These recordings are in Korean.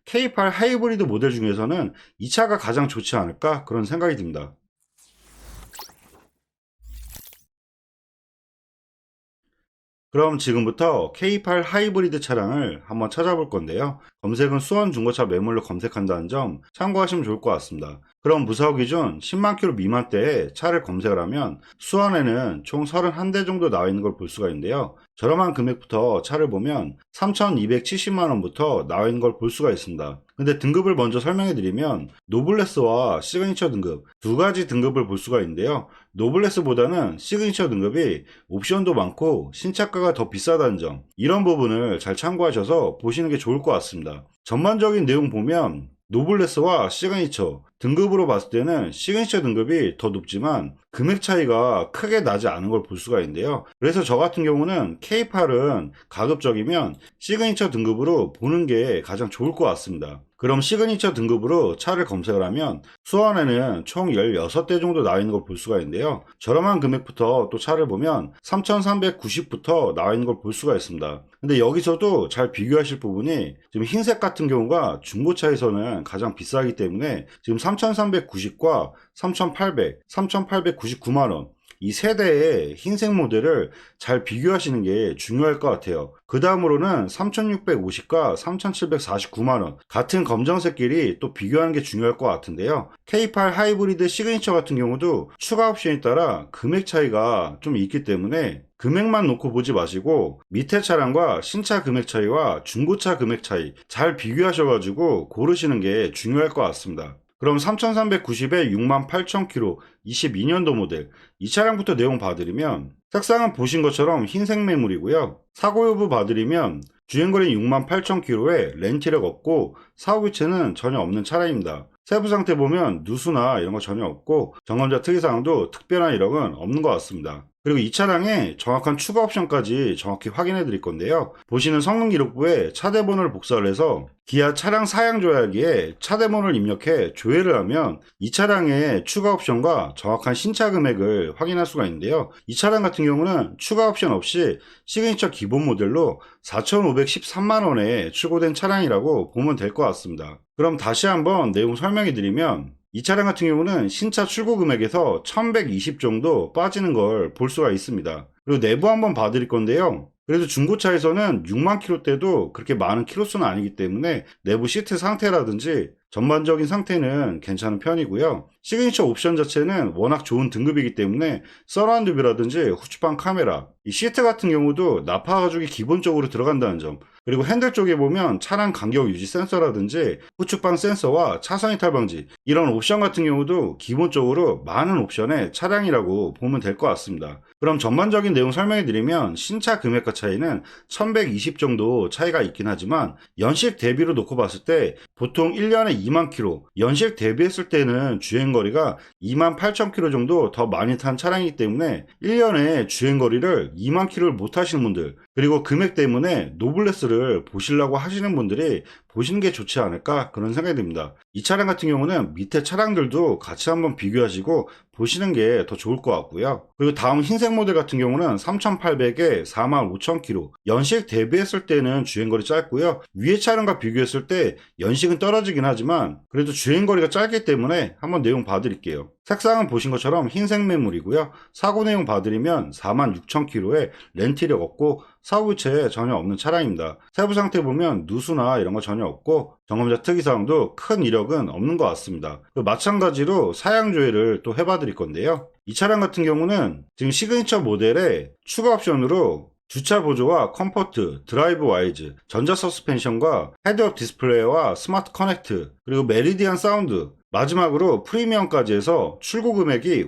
K8 하이브리드 모델 중에서는 이 차가 가장 좋지 않을까 그런 생각이 듭니다. 그럼 지금부터 K8 하이브리드 차량을 한번 찾아볼 건데요. 검색은 수원 중고차 매물로 검색한다는 점 참고하시면 좋을 것 같습니다. 그럼 무사고 기준 10만 킬로 미만대의 차를 검색을 하면 수원에는 총 31대 정도 나와 있는 걸 볼 수가 있는데요. 저렴한 금액부터 차를 보면 3,270만 원부터 나와 있는 걸 볼 수가 있습니다. 근데 등급을 먼저 설명해 드리면 노블레스와 시그니처 등급 두 가지 등급을 볼 수가 있는데요. 노블레스보다는 시그니처 등급이 옵션도 많고 신차가가 더 비싸다는 점, 이런 부분을 잘 참고하셔서 보시는 게 좋을 것 같습니다. 전반적인 내용 보면 노블레스와 시그니처 등급으로 봤을 때는 시그니처 등급이 더 높지만 금액 차이가 크게 나지 않은 걸 볼 수가 있는데요. 그래서 저 같은 경우는 K8은 가급적이면 시그니처 등급으로 보는 게 가장 좋을 것 같습니다. 그럼 시그니처 등급으로 차를 검색을 하면 수원에는 총 16대 정도 나와 있는 걸 볼 수가 있는데요. 저렴한 금액부터 또 차를 보면 3,390부터 나와 있는 걸 볼 수가 있습니다. 근데 여기서도 잘 비교하실 부분이 지금 흰색 같은 경우가 중고차에서는 가장 비싸기 때문에 지금 3,390과 3,800, 3,899만원 이 세 대의 흰색 모델을 잘 비교하시는 게 중요할 것 같아요. 그 다음으로는 3,650과 3,749만원 같은 검정색끼리 또 비교하는 게 중요할 것 같은데요. K8 하이브리드 시그니처 같은 경우도 추가 옵션에 따라 금액 차이가 좀 있기 때문에 금액만 놓고 보지 마시고 밑에 차량과 신차 금액 차이와 중고차 금액 차이 잘 비교하셔가지고 고르시는 게 중요할 것 같습니다. 그럼 3,390에 68,000km 22년도 모델 이 차량부터 내용 봐드리면 색상은 보신 것처럼 흰색 매물이고요. 사고 여부 봐드리면 주행거리 68,000km에 렌트력 없고 사고 교체는 전혀 없는 차량입니다. 세부 상태 보면 누수나 이런 거 전혀 없고 점검자 특이사항도 특별한 이력은 없는 것 같습니다. 그리고 이 차량의 정확한 추가 옵션까지 정확히 확인해 드릴 건데요. 보시는 성능 기록부에 차대번호를 복사를 해서 기아 차량 사양 조회하기에 차대번호를 입력해 조회를 하면 이 차량의 추가 옵션과 정확한 신차 금액을 확인할 수가 있는데요. 이 차량 같은 경우는 추가 옵션 없이 시그니처 기본 모델로 4,513만원에 출고된 차량이라고 보면 될 것 같습니다. 그럼 다시 한번 내용 설명해 드리면 이 차량 같은 경우는 신차 출고 금액에서 1120 정도 빠지는 걸 볼 수가 있습니다. 그리고 내부 한번 봐드릴 건데요. 그래도 중고차에서는 6만 킬로대도 그렇게 많은 킬로수는 아니기 때문에 내부 시트 상태라든지 전반적인 상태는 괜찮은 편이고요. 시그니처 옵션 자체는 워낙 좋은 등급이기 때문에 서라운드 뷰라든지 후추방 카메라, 이 시트 같은 경우도 나파 가죽이 기본적으로 들어간다는 점, 그리고 핸들 쪽에 보면 차량 간격 유지 센서라든지 후추방 센서와 차선 이탈 방지 이런 옵션 같은 경우도 기본적으로 많은 옵션의 차량이라고 보면 될 것 같습니다. 그럼 전반적인 내용 설명해 드리면 신차 금액과 차이는 1120 정도 차이가 있긴 하지만 연식 대비로 놓고 봤을 때 보통 1년에 2만 킬로, 연식 대비했을 때는 주행거리가 2만 8천 킬로 정도 더 많이 탄 차량이기 때문에 1년에 주행거리를 2만 킬로를 못 하시는 분들, 그리고 금액 때문에 노블레스를 보시려고 하시는 분들이 보시는 게 좋지 않을까 그런 생각이 듭니다. 이 차량 같은 경우는 밑에 차량들도 같이 한번 비교하시고 보시는 게 더 좋을 것 같고요. 그리고 다음 흰색 모델 같은 경우는 3,800에 45,000km, 연식 대비했을 때는 주행거리 짧고요. 위에 차량과 비교했을 때 연식은 떨어지긴 하지만 그래도 주행거리가 짧기 때문에 한번 내용 봐드릴게요. 색상은 보신 것처럼 흰색 매물이고요. 사고 내용 봐드리면 46,000km에 렌트력 없고 사고 교체 전혀 없는 차량입니다. 세부 상태 보면 누수나 이런 거 전혀 없고 점검자 특이사항도 큰 이력은 없는 것 같습니다. 마찬가지로 사양 조회를 또 해봐 드릴 건데요. 이 차량 같은 경우는 지금 시그니처 모델에 추가 옵션으로 주차 보조와 컴포트, 드라이브 와이즈, 전자 서스펜션과 헤드업 디스플레이와 스마트 커넥트, 그리고 메리디안 사운드, 마지막으로 프리미엄까지 해서 출고 금액이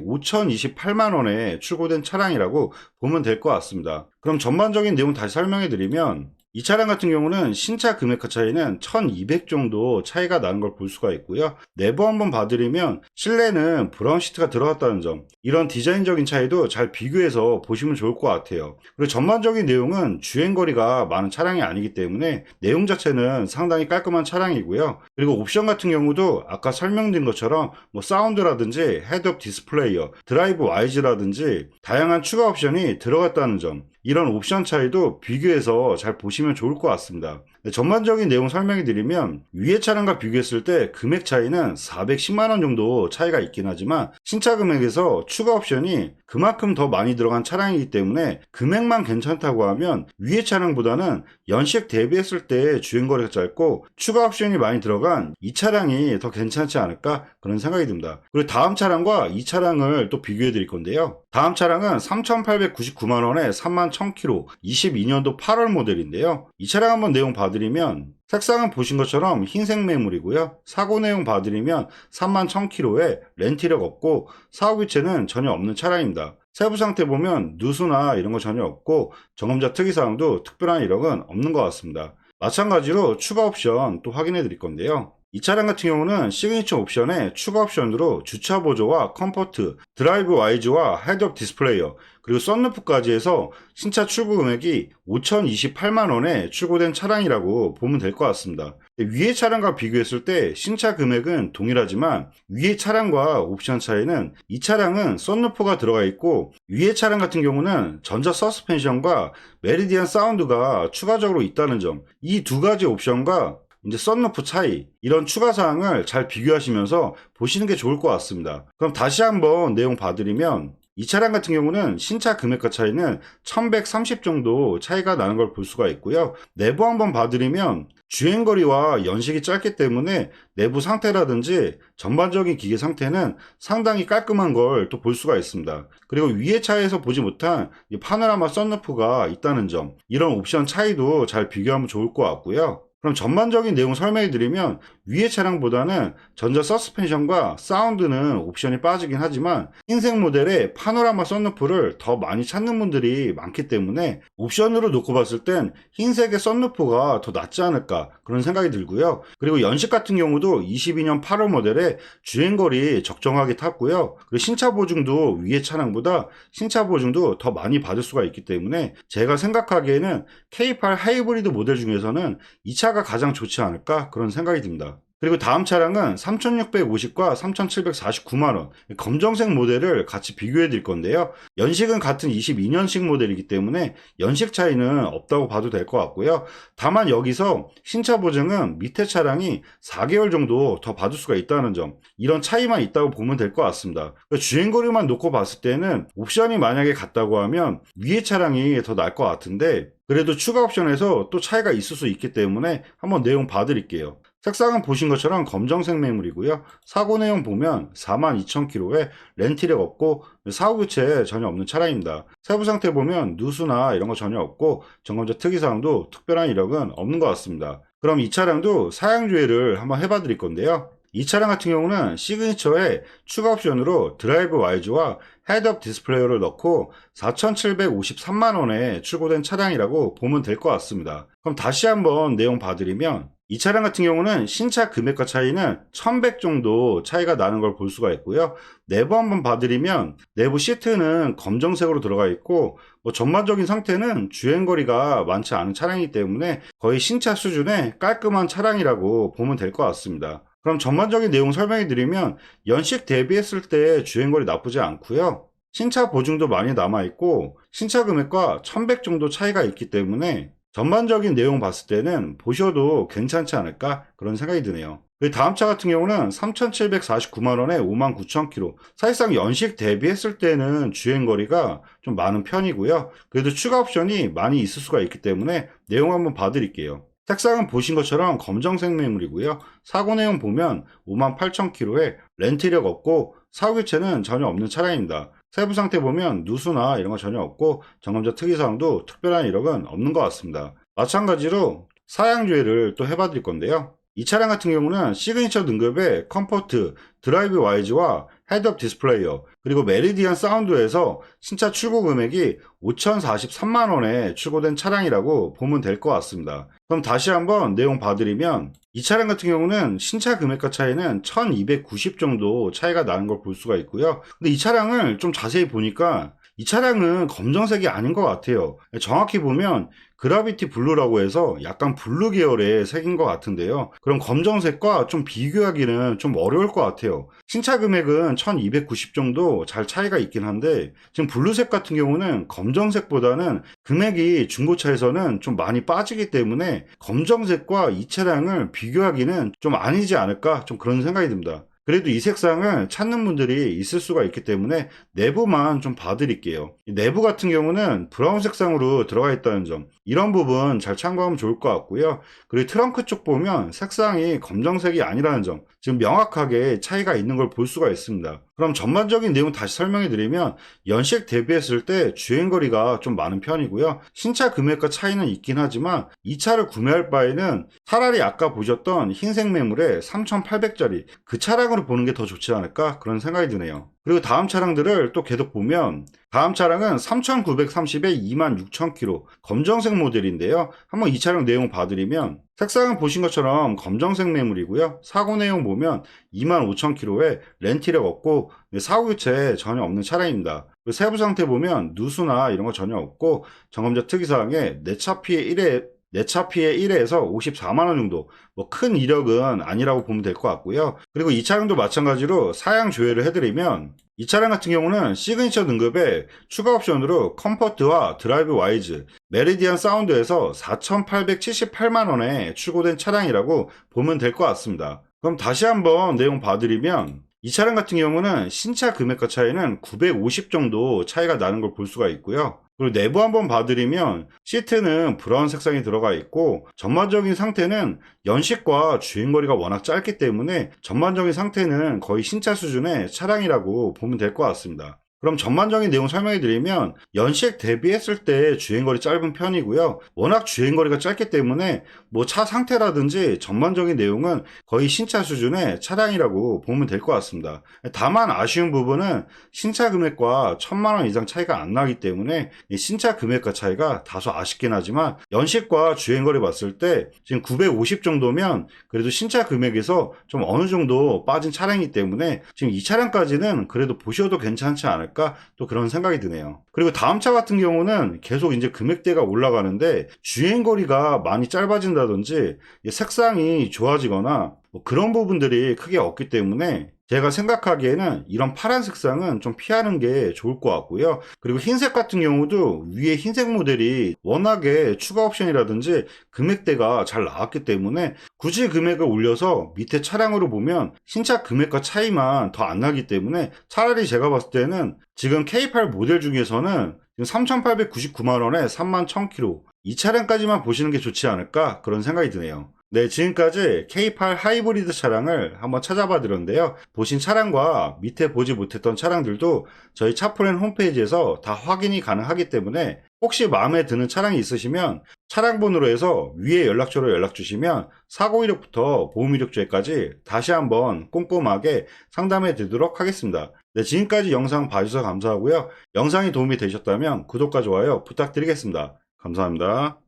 5,028만원에 출고된 차량이라고 보면 될 것 같습니다. 그럼 전반적인 내용 다시 설명해 드리면 이 차량 같은 경우는 신차 금액과 차이는 1200 정도 차이가 나는 걸 볼 수가 있고요. 내부 한번 봐드리면 실내는 브라운 시트가 들어갔다는 점, 이런 디자인적인 차이도 잘 비교해서 보시면 좋을 것 같아요. 그리고 전반적인 내용은 주행거리가 많은 차량이 아니기 때문에 내용 자체는 상당히 깔끔한 차량이고요. 그리고 옵션 같은 경우도 아까 설명드린 것처럼 뭐 사운드라든지 헤드업 디스플레이어, 드라이브 와이즈라든지 다양한 추가 옵션이 들어갔다는 점, 이런 옵션 차이도 비교해서 잘 보시면 좋을 것 같습니다. 네, 전반적인 내용 설명해 드리면 위의 차량과 비교했을 때 금액 차이는 410만원 정도 차이가 있긴 하지만 신차 금액에서 추가 옵션이 그만큼 더 많이 들어간 차량이기 때문에 금액만 괜찮다고 하면 위의 차량보다는 연식 대비했을 때 주행거리가 짧고 추가 옵션이 많이 들어간 이 차량이 더 괜찮지 않을까 그런 생각이 듭니다. 그리고 다음 차량과 이 차량을 또 비교해 드릴 건데요. 다음 차량은 3,899만원에 31,000km 22년도 8월 모델인데요. 이 차량 한번 내용 봐드리면 색상은 보신 것처럼 흰색 매물이고요. 사고 내용 봐드리면 31,000km에 렌트력 없고 사고 교체는 전혀 없는 차량입니다. 세부 상태 보면 누수나 이런 거 전혀 없고 점검자 특이사항도 특별한 이력은 없는 것 같습니다. 마찬가지로 추가 옵션 또 확인해 드릴 건데요. 이 차량 같은 경우는 시그니처 옵션에 추가 옵션으로 주차 보조와 컴포트, 드라이브 와이즈와 헤드업 디스플레이어, 그리고 썬루프까지 해서 신차 출고 금액이 5,028만원에 출고된 차량이라고 보면 될 것 같습니다. 위의 차량과 비교했을 때 신차 금액은 동일하지만 위의 차량과 옵션 차이는 이 차량은 썬루프가 들어가 있고 위의 차량 같은 경우는 전자 서스펜션과 메리디안 사운드가 추가적으로 있다는 점, 이 두 가지 옵션과 이제 썬루프 차이, 이런 추가 사항을 잘 비교하시면서 보시는 게 좋을 것 같습니다. 그럼 다시 한번 내용 봐드리면 이 차량 같은 경우는 신차 금액과 차이는 1130 정도 차이가 나는 걸 볼 수가 있고요. 내부 한번 봐드리면 주행거리와 연식이 짧기 때문에 내부 상태라든지 전반적인 기계 상태는 상당히 깔끔한 걸 또 볼 수가 있습니다. 그리고 위의 차에서 보지 못한 이 파노라마 썬루프가 있다는 점, 이런 옵션 차이도 잘 비교하면 좋을 것 같고요. 그럼 전반적인 내용 설명해 드리면 위의 차량보다는 전자 서스펜션과 사운드는 옵션이 빠지긴 하지만 흰색 모델의 파노라마 썬루프를 더 많이 찾는 분들이 많기 때문에 옵션으로 놓고 봤을 땐 흰색의 썬루프가 더 낫지 않을까 그런 생각이 들고요. 그리고 연식 같은 경우도 22년 8월 모델에 주행거리 적정하게 탔고요. 그리고 신차 보증도 위의 차량보다 신차 보증도 더 많이 받을 수가 있기 때문에 제가 생각하기에는 K8 하이브리드 모델 중에서는 이 차가 가장 좋지 않을까 그런 생각이 듭니다. 그리고 다음 차량은 3,650과 3,749만원 검정색 모델을 같이 비교해 드릴 건데요. 연식은 같은 22년식 모델이기 때문에 연식 차이는 없다고 봐도 될 것 같고요. 다만 여기서 신차 보증은 밑에 차량이 4개월 정도 더 받을 수가 있다는 점, 이런 차이만 있다고 보면 될 것 같습니다. 주행거리만 놓고 봤을 때는 옵션이 만약에 같다고 하면 위에 차량이 더 나을 것 같은데 그래도 추가 옵션에서 또 차이가 있을 수 있기 때문에 한번 내용 봐드릴게요. 색상은 보신 것처럼 검정색 매물이고요. 사고 내용 보면 42,000km에 렌트력 없고 사고 교체 전혀 없는 차량입니다. 세부 상태 보면 누수나 이런 거 전혀 없고 점검자 특이사항도 특별한 이력은 없는 것 같습니다. 그럼 이 차량도 사양 주행을 한번 해봐 드릴 건데요. 이 차량 같은 경우는 시그니처에 추가 옵션으로 드라이브 와이즈와 헤드업 디스플레이어를 넣고 4,753만원에 출고된 차량이라고 보면 될 것 같습니다. 그럼 다시 한번 내용 봐드리면 이 차량 같은 경우는 신차 금액과 차이는 1100 정도 차이가 나는 걸 볼 수가 있고요. 내부 한번 봐드리면 내부 시트는 검정색으로 들어가 있고 전반적인 상태는 주행거리가 많지 않은 차량이기 때문에 거의 신차 수준의 깔끔한 차량이라고 보면 될 것 같습니다. 그럼 전반적인 내용 설명해 드리면 연식 대비했을 때 주행거리 나쁘지 않고요. 신차 보증도 많이 남아있고 신차 금액과 1100 정도 차이가 있기 때문에 전반적인 내용 봤을 때는 보셔도 괜찮지 않을까 그런 생각이 드네요. 다음 차 같은 경우는 3,749만원에 59,000km, 사실상 연식 대비했을 때는 주행거리가 좀 많은 편이고요. 그래도 추가 옵션이 많이 있을 수가 있기 때문에 내용 한번 봐드릴게요. 색상은 보신 것처럼 검정색 매물이고요. 사고 내용 보면 58,000km에 렌트력 없고 사고 교체는 전혀 없는 차량입니다. 세부 상태 보면 누수나 이런 거 전혀 없고 점검자 특이사항도 특별한 이력은 없는 것 같습니다. 마찬가지로 사양 주행을 또 해봐 드릴 건데요. 이 차량 같은 경우는 시그니처 등급의 컴포트, 드라이브 와이즈와 헤드업 디스플레이어, 그리고 메리디안 사운드에서 신차 출고 금액이 5,043만원에 출고된 차량이라고 보면 될 것 같습니다. 그럼 다시 한번 내용 봐드리면 이 차량 같은 경우는 신차 금액과 차이는 1,290 정도 차이가 나는 걸 볼 수가 있고요. 근데 이 차량을 좀 자세히 보니까 이 차량은 검정색이 아닌 것 같아요. 정확히 보면 그라비티 블루라고 해서 약간 블루 계열의 색인 것 같은데요. 그럼 검정색과 좀 비교하기는 좀 어려울 것 같아요. 신차 금액은 1290 정도 잘 차이가 있긴 한데 지금 블루색 같은 경우는 검정색보다는 금액이 중고차에서는 좀 많이 빠지기 때문에 검정색과 이 차량을 비교하기는 좀 아니지 않을까, 좀 그런 생각이 듭니다. 그래도 이 색상을 찾는 분들이 있을 수가 있기 때문에 내부만 좀 봐드릴게요. 이 내부 같은 경우는 브라운 색상으로 들어가 있다는 점, 이런 부분 잘 참고하면 좋을 것 같고요. 그리고 트렁크 쪽 보면 색상이 검정색이 아니라는 점, 지금 명확하게 차이가 있는 걸 볼 수가 있습니다. 그럼 전반적인 내용 다시 설명해 드리면, 연식 대비했을 때 주행거리가 좀 많은 편이고요. 신차 금액과 차이는 있긴 하지만 이 차를 구매할 바에는 차라리 아까 보셨던 흰색 매물에 3,800짜리 그 차량으로 보는 게 더 좋지 않을까, 그런 생각이 드네요. 그리고 다음 차량들을 또 계속 보면, 다음 차량은 3,930에 26,000km 검정색 모델인데요. 한번 이 차량 내용 봐드리면, 색상은 보신 것처럼 검정색 매물이고요. 사고 내용 보면 25,000km에 렌트력 없고 사고 교체 전혀 없는 차량입니다. 그리고 세부 상태 보면 누수나 이런 거 전혀 없고, 점검자 특이사항에 내차 피해 1회에서 54만원 정도, 뭐 큰 이력은 아니라고 보면 될 것 같고요. 그리고 이 차량도 마찬가지로 사양 조회를 해드리면, 이 차량 같은 경우는 시그니처 등급의 추가 옵션으로 컴포트와 드라이브 와이즈, 메리디안 사운드에서 4,878만원에 출고된 차량이라고 보면 될 것 같습니다. 그럼 다시 한번 내용 봐드리면, 이 차량 같은 경우는 신차 금액과 차이는 950 정도 차이가 나는 걸 볼 수가 있고요. 그리고 내부 한번 봐드리면, 시트는 브라운 색상이 들어가 있고, 전반적인 상태는 연식과 주행거리가 워낙 짧기 때문에 전반적인 상태는 거의 신차 수준의 차량이라고 보면 될 것 같습니다. 그럼 전반적인 내용 설명해 드리면, 연식 대비했을 때 주행거리 짧은 편이고요. 워낙 주행거리가 짧기 때문에 뭐 차 상태라든지 전반적인 내용은 거의 신차 수준의 차량이라고 보면 될 것 같습니다. 다만 아쉬운 부분은 신차 금액과 1,000만원 이상 차이가 안 나기 때문에 이 신차 금액과 차이가 다소 아쉽긴 하지만, 연식과 주행거리 봤을 때 지금 950 정도면 그래도 신차 금액에서 좀 어느 정도 빠진 차량이기 때문에 지금 이 차량까지는 그래도 보셔도 괜찮지 않을까, 또 그런 생각이 드네요. 그리고 다음 차 같은 경우는 계속 이제 금액대가 올라가는데 주행거리가 많이 짧아진다든지 색상이 좋아지거나 뭐 그런 부분들이 크게 없기 때문에 제가 생각하기에는 이런 파란 색상은 좀 피하는 게 좋을 것 같고요. 그리고 흰색 같은 경우도 위에 흰색 모델이 워낙에 추가 옵션이라든지 금액대가 잘 나왔기 때문에 굳이 금액을 올려서 밑에 차량으로 보면 신차 금액과 차이만 더 안 나기 때문에, 차라리 제가 봤을 때는 지금 K8 모델 중에서는 3,899만원에 31,000km 이 차량까지만 보시는 게 좋지 않을까, 그런 생각이 드네요. 네, 지금까지 K8 하이브리드 차량을 한번 찾아봐 드렸는데요. 보신 차량과 밑에 보지 못했던 차량들도 저희 차프렌 홈페이지에서 다 확인이 가능하기 때문에, 혹시 마음에 드는 차량이 있으시면 차량 번호로 해서 위에 연락처로 연락 주시면 사고 이력부터 보험 이력조회까지 다시 한번 꼼꼼하게 상담해 드리도록 하겠습니다. 네, 지금까지 영상 봐주셔서 감사하고요. 영상이 도움이 되셨다면 구독과 좋아요 부탁드리겠습니다. 감사합니다.